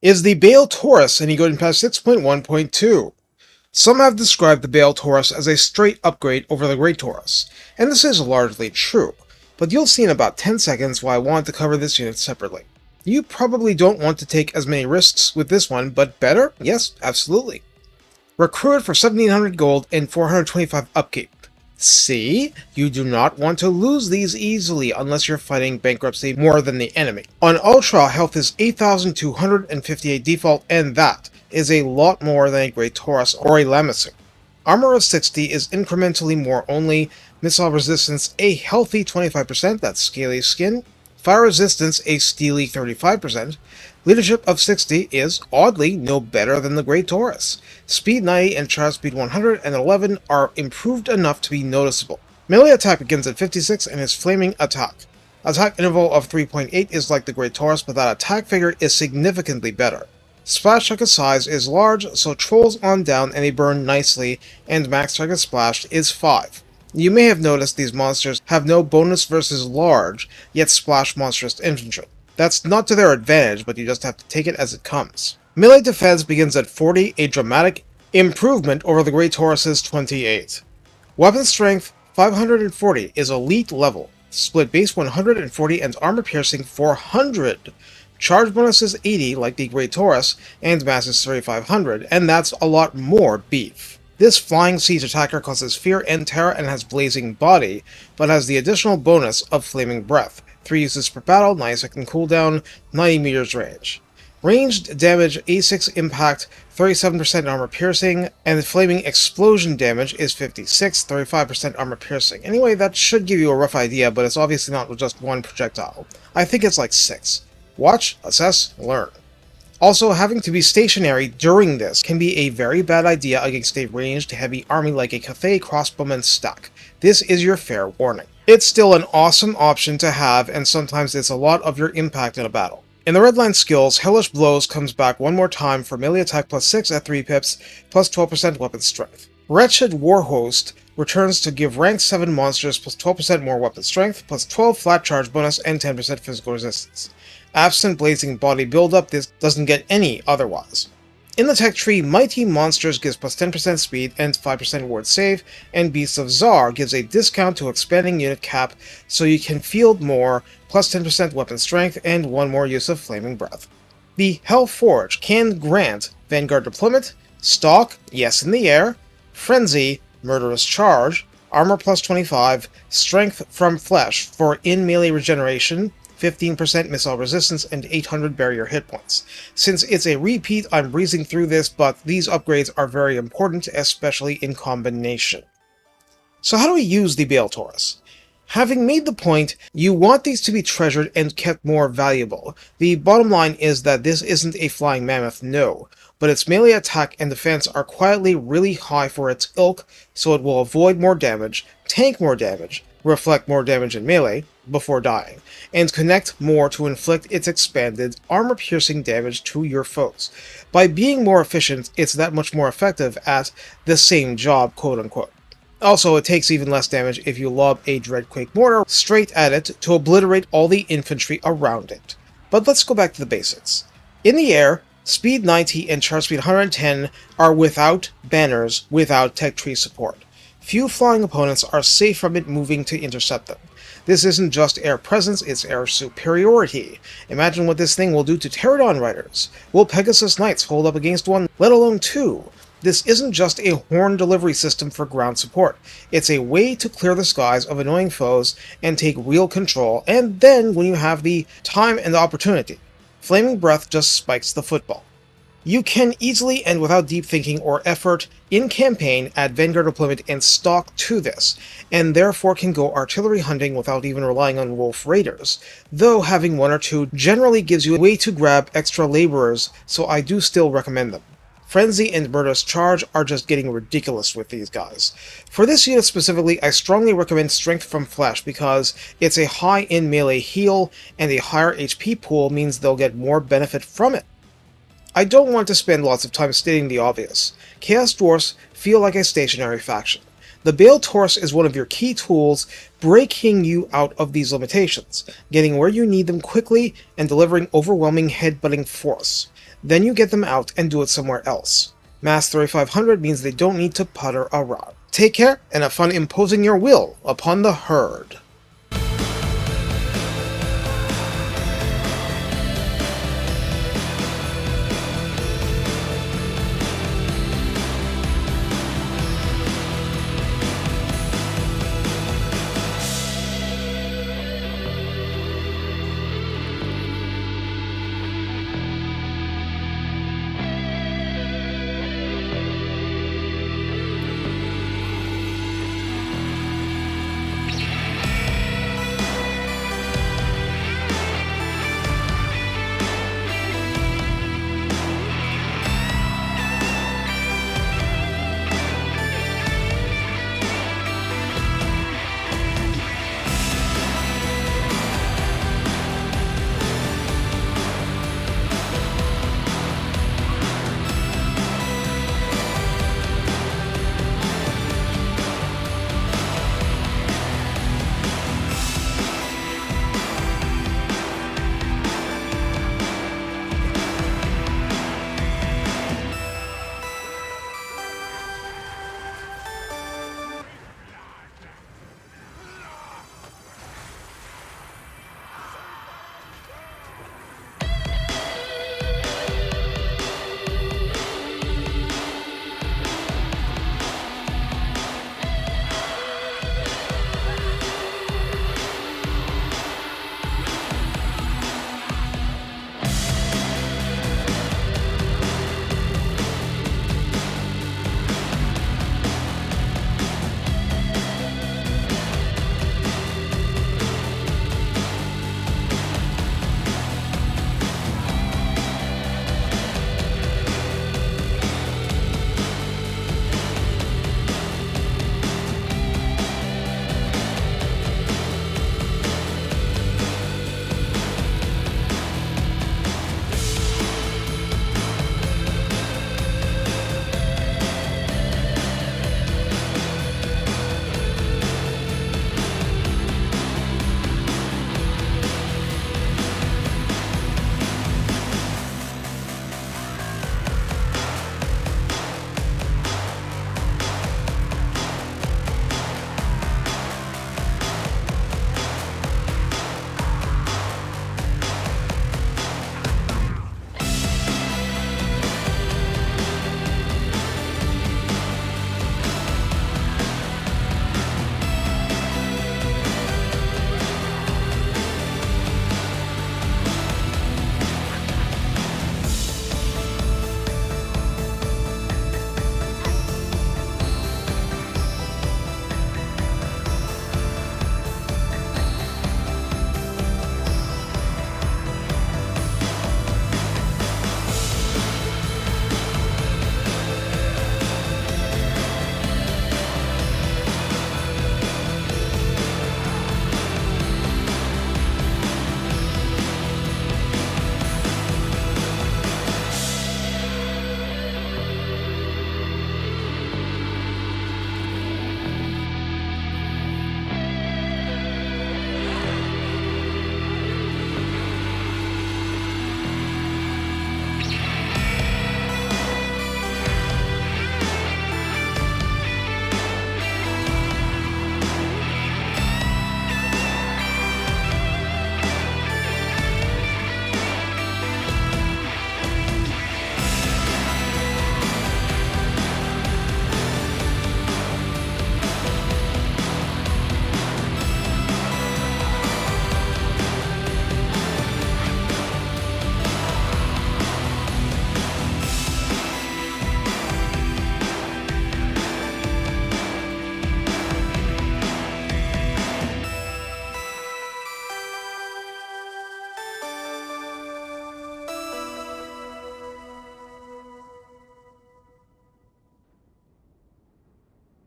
is the Bale Taurus, and you go in patch 6.1.2. Some have described the Bale Taurus as a straight upgrade over the Great Taurus, and this is largely true, but you'll see in about 10 seconds why I want to cover this unit separately. You probably don't want to take as many risks with this one, but better? Yes, absolutely. Recruited for 1700 gold and 425 upkeep. See? You do not want to lose these easily unless you're fighting bankruptcy more than the enemy. On Ultra, health is 8,258 default, and that is a lot more than a Great Taurus or a Lamasu. Armor of 60 is incrementally more only, missile resistance a healthy 25%, that's scaly skin, fire resistance a steely 35%, leadership of 60 is, oddly, no better than the Great Taurus. Speed 90 and charge speed 111 are improved enough to be noticeable. Melee attack begins at 56 and is flaming attack. Attack interval of 3.8 is like the Great Taurus, but that attack figure is significantly better. Splash target size is large, so trolls on down and they burn nicely, and max target splashed is 5. You may have noticed these monsters have no bonus versus large, yet splash monstrous infantry. That's not to their advantage, but you just have to take it as it comes. Melee defense begins at 40, a dramatic improvement over the Great Taurus's 28. Weapon strength 540 is elite level, split base 140 and armor piercing 400. Charge bonus is 80 like the Great Taurus, and mass is 3500, and that's a lot more beef. This flying siege attacker causes fear and terror and has blazing body, but has the additional bonus of flaming breath. 3 uses per battle, 9-second cooldown, 90 meters range. Ranged damage A6 impact, 37% armor piercing, and the flaming explosion damage is 56, 35% armor piercing. Anyway, that should give you a rough idea, but it's obviously not just one projectile. I think it's like 6. Watch, assess, learn. Also, having to be stationary during this can be a very bad idea against a ranged heavy army like a Cathay crossbowman stack. This is your fair warning. It's still an awesome option to have, and sometimes it's a lot of your impact in a battle. In the Redline skills, Hellish Blows comes back one more time for melee attack plus 6 at 3 pips, plus 12% weapon strength. Wretched Warhost returns to give rank 7 monsters plus 12% more weapon strength, plus 12 flat charge bonus, and 10% physical resistance. Absent Blazing Body buildup, this doesn't get any otherwise. In the tech tree, Mighty Monsters gives plus 10% speed and 5% ward save, and Beasts of Zar gives a discount to expanding unit cap so you can field more, plus 10% weapon strength, and 1 more use of Flaming Breath. The Hellforge can grant Vanguard Deployment, Stalk, yes in the air, Frenzy, Murderous Charge, Armor plus 25, Strength from Flesh for in-melee regeneration, 15% missile resistance, and 800 barrier hit points. Since it's a repeat, I'm breezing through this, but these upgrades are very important, especially in combination. So how do we use the Bale Taurus? Having made the point, you want these to be treasured and kept more valuable. The bottom line is that this isn't a flying mammoth, no, but its melee attack and defense are quietly really high for its ilk, so it will avoid more damage, tank more damage, reflect more damage in melee before dying, and connect more to inflict its expanded armor-piercing damage to your foes. By being more efficient, it's that much more effective at the same job, quote-unquote. Also, it takes even less damage if you lob a Dreadquake mortar straight at it to obliterate all the infantry around it. But let's go back to the basics. In the air, speed 90 and charge speed 110 are without banners, without tech tree support. Few flying opponents are safe from it moving to intercept them. This isn't just air presence, it's air superiority. Imagine what this thing will do to Pterodon riders. Will Pegasus Knights hold up against one, let alone 2? This isn't just a horn delivery system for ground support. It's a way to clear the skies of annoying foes and take real control, and then when you have the time and the opportunity, Flaming Breath just spikes the football. You can easily and without deep thinking or effort in campaign add Vanguard deployment and Stalk to this, and therefore can go artillery hunting without even relying on wolf raiders, though having 1 or 2 generally gives you a way to grab extra laborers, so I do still recommend them. Frenzy and Murderous Charge are just getting ridiculous with these guys. For this unit specifically, I strongly recommend Strength from Flesh because it's a high in melee heal, and a higher HP pool means they'll get more benefit from it. I don't want to spend lots of time stating the obvious. Chaos Dwarfs feel like a stationary faction. The Bale Taurus is one of your key tools, breaking you out of these limitations, getting where you need them quickly, and delivering overwhelming headbutting force. Then you get them out and do it somewhere else. Mastery 500 means they don't need to putter around. Take care, and have fun imposing your will upon the herd.